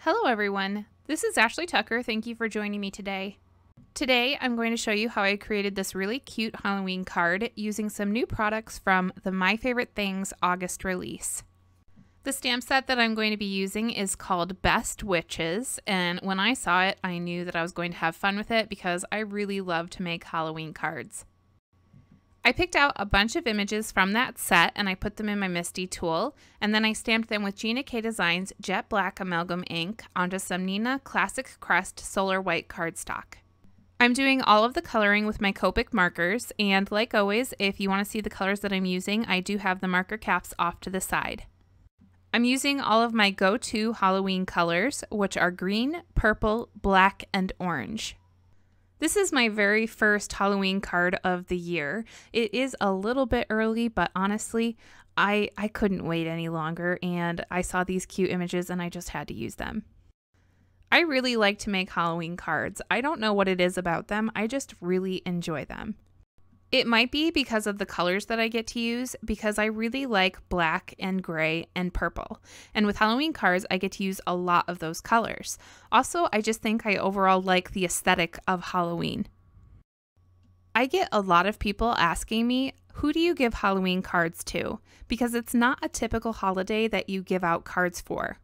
Hello everyone, this is Ashley Tucker. Thank you for joining me today. Today I'm going to show you how I created this really cute Halloween card using some new products from the My Favorite Things August release. The stamp set that I'm going to be using is called Best Witches, and when I saw it I knew that I was going to have fun with it because I really love to make Halloween cards. I picked out a bunch of images from that set and I put them in my Misti Tool, and then I stamped them with Gina Design's Jet Black Amalgam ink onto some Neenah Classic Crest Solar White cardstock. I'm doing all of the coloring with my Copic markers, and like always, if you want to see the colors that I'm using, I do have the marker caps off to the side. I'm using all of my go-to Halloween colors, which are green, purple, black, and orange. This is my very first Halloween card of the year. It is a little bit early, but honestly, I couldn't wait any longer, and I saw these cute images and I just had to use them. I really like to make Halloween cards. I don't know what it is about them, I just really enjoy them. It might be because of the colors that I get to use, because I really like black and gray and purple. And with Halloween cards, I get to use a lot of those colors. Also, I just think I overall like the aesthetic of Halloween. I get a lot of people asking me, who do you give Halloween cards to? Because it's not a typical holiday that you give out cards for.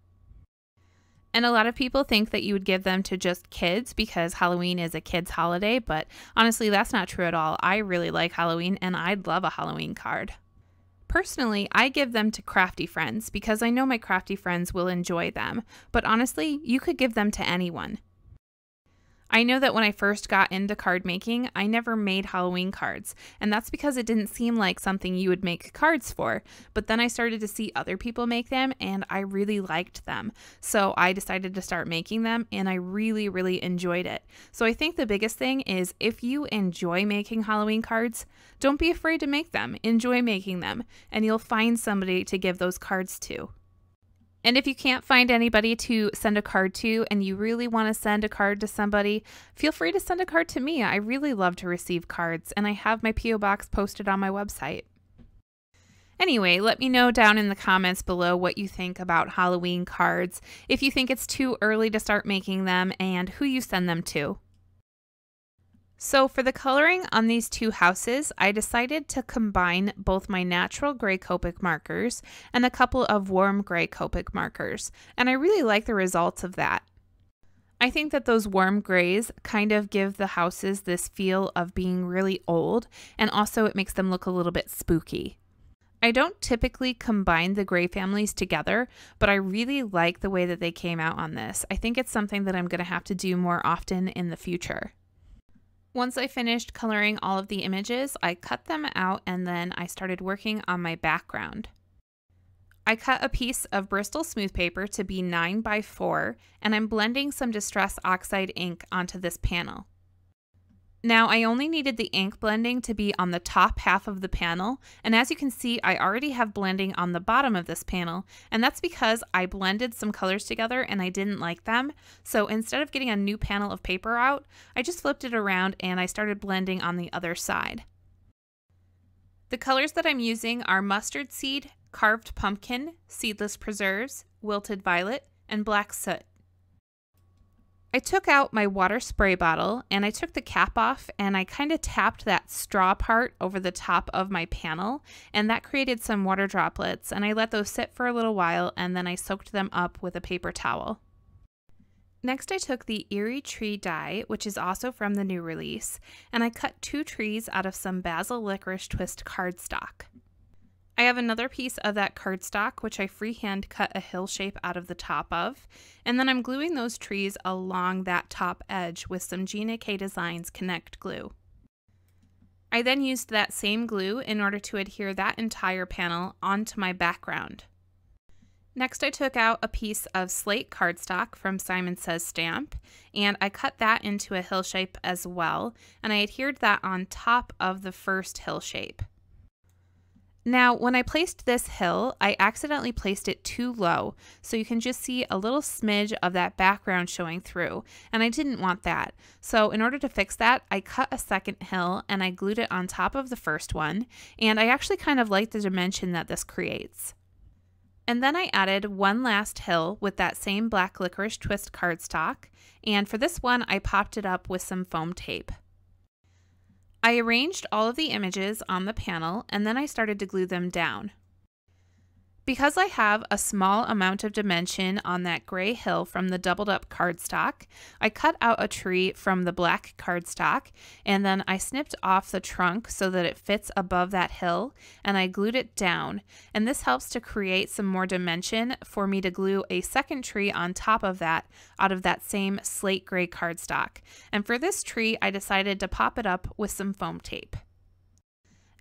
And a lot of people think that you would give them to just kids because Halloween is a kid's holiday, but honestly, that's not true at all. I really like Halloween and I'd love a Halloween card. Personally, I give them to crafty friends because I know my crafty friends will enjoy them, but honestly, you could give them to anyone. I know that when I first got into card making, I never made Halloween cards, and that's because it didn't seem like something you would make cards for, but then I started to see other people make them and I really liked them. So I decided to start making them and I really enjoyed it. So I think the biggest thing is if you enjoy making Halloween cards, don't be afraid to make them. Enjoy making them and you'll find somebody to give those cards to. And if you can't find anybody to send a card to and you really want to send a card to somebody, feel free to send a card to me. I really love to receive cards and I have my P.O. box posted on my website. Anyway, let me know down in the comments below what you think about Halloween cards, if you think it's too early to start making them, and who you send them to. So for the coloring on these two houses, I decided to combine both my natural gray Copic markers and a couple of warm gray Copic markers, and I really like the results of that. I think that those warm grays kind of give the houses this feel of being really old, and also it makes them look a little bit spooky. I don't typically combine the gray families together, but I really like the way that they came out on this. I think it's something that I'm going to have to do more often in the future. Once I finished coloring all of the images, I cut them out and then I started working on my background. I cut a piece of Bristol Smooth paper to be 9 by 4 and I'm blending some Distress Oxide ink onto this panel. Now I only needed the ink blending to be on the top half of the panel, and as you can see I already have blending on the bottom of this panel, and that's because I blended some colors together and I didn't like them, so instead of getting a new panel of paper out, I just flipped it around and I started blending on the other side. The colors that I'm using are Mustard Seed, Carved Pumpkin, Seedless Preserves, Wilted Violet, and Black Soot. I took out my water spray bottle and I took the cap off and I kind of tapped that straw part over the top of my panel, and that created some water droplets, and I let those sit for a little while and then I soaked them up with a paper towel. Next I took the EERIE tree die, which is also from the new release, and I cut 2 trees out of some Bazzill licorice twist cardstock. I have another piece of that cardstock, which I freehand cut a hill shape out of the top of, and then I'm gluing those trees along that top edge with some Gina Design's Connect glue. I then used that same glue in order to adhere that entire panel onto my background. Next I took out a piece of slate cardstock from Simon Says Stamp, and I cut that into a hill shape as well, and I adhered that on top of the first hill shape. Now, when I placed this hill, I accidentally placed it too low, so you can just see a little smidge of that background showing through, and I didn't want that. So in order to fix that, I cut a second hill and I glued it on top of the first one, and I actually kind of like the dimension that this creates. And then I added one last hill with that same black licorice twist cardstock, and for this one I popped it up with some foam tape. I arranged all of the images on the panel and then I started to glue them down. Because I have a small amount of dimension on that gray hill from the doubled up cardstock, I cut out a tree from the black cardstock and then I snipped off the trunk so that it fits above that hill and I glued it down. And this helps to create some more dimension for me to glue a second tree on top of that out of that same slate gray cardstock. And for this tree, I decided to pop it up with some foam tape.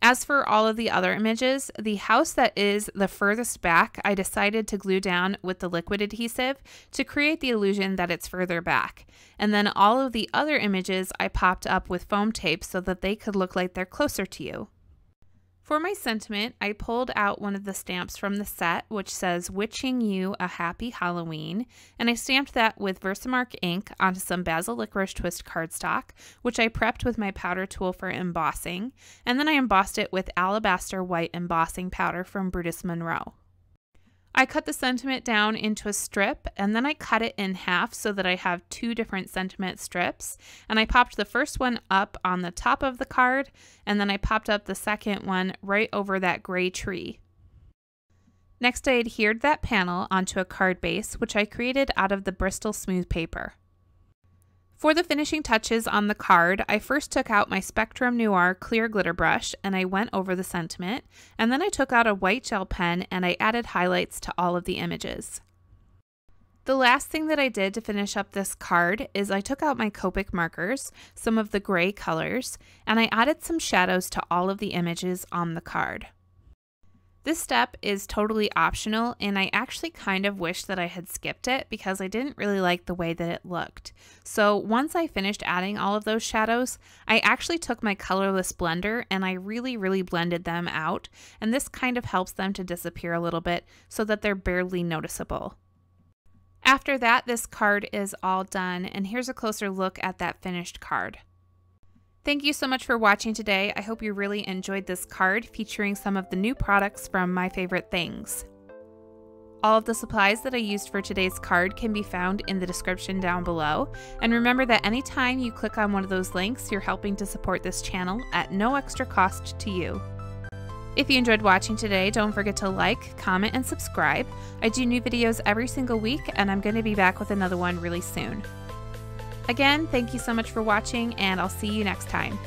As for all of the other images, the house that is the furthest back, I decided to glue down with the liquid adhesive to create the illusion that it's further back. And then all of the other images I popped up with foam tape so that they could look like they're closer to you. For my sentiment, I pulled out one of the stamps from the set, which says, "Wishing you a happy Halloween," and I stamped that with Versamark ink onto some Bazzill licorice twist cardstock, which I prepped with my powder tool for embossing, and then I embossed it with Alabaster white embossing powder from Brutus Monroe. I cut the sentiment down into a strip and then I cut it in half so that I have two different sentiment strips, and I popped the first one up on the top of the card and then I popped up the second one right over that gray tree. Next I adhered that panel onto a card base, which I created out of the Bristol Smooth paper. For the finishing touches on the card, I first took out my Spectrum Noir clear glitter brush and I went over the sentiment, and then I took out a white gel pen and I added highlights to all of the images. The last thing that I did to finish up this card is I took out my Copic markers, some of the gray colors, and I added some shadows to all of the images on the card. This step is totally optional, and I actually kind of wish that I had skipped it because I didn't really like the way that it looked. So once I finished adding all of those shadows, I actually took my colorless blender and I really blended them out, and this kind of helps them to disappear a little bit so that they're barely noticeable. After that, this card is all done, and here's a closer look at that finished card. Thank you so much for watching today. I hope you really enjoyed this card featuring some of the new products from My Favorite Things. All of the supplies that I used for today's card can be found in the description down below. And remember that anytime you click on one of those links, you're helping to support this channel at no extra cost to you. If you enjoyed watching today, don't forget to like, comment, and subscribe. I do new videos every single week, and I'm going to be back with another one really soon. Again, thank you so much for watching, and I'll see you next time.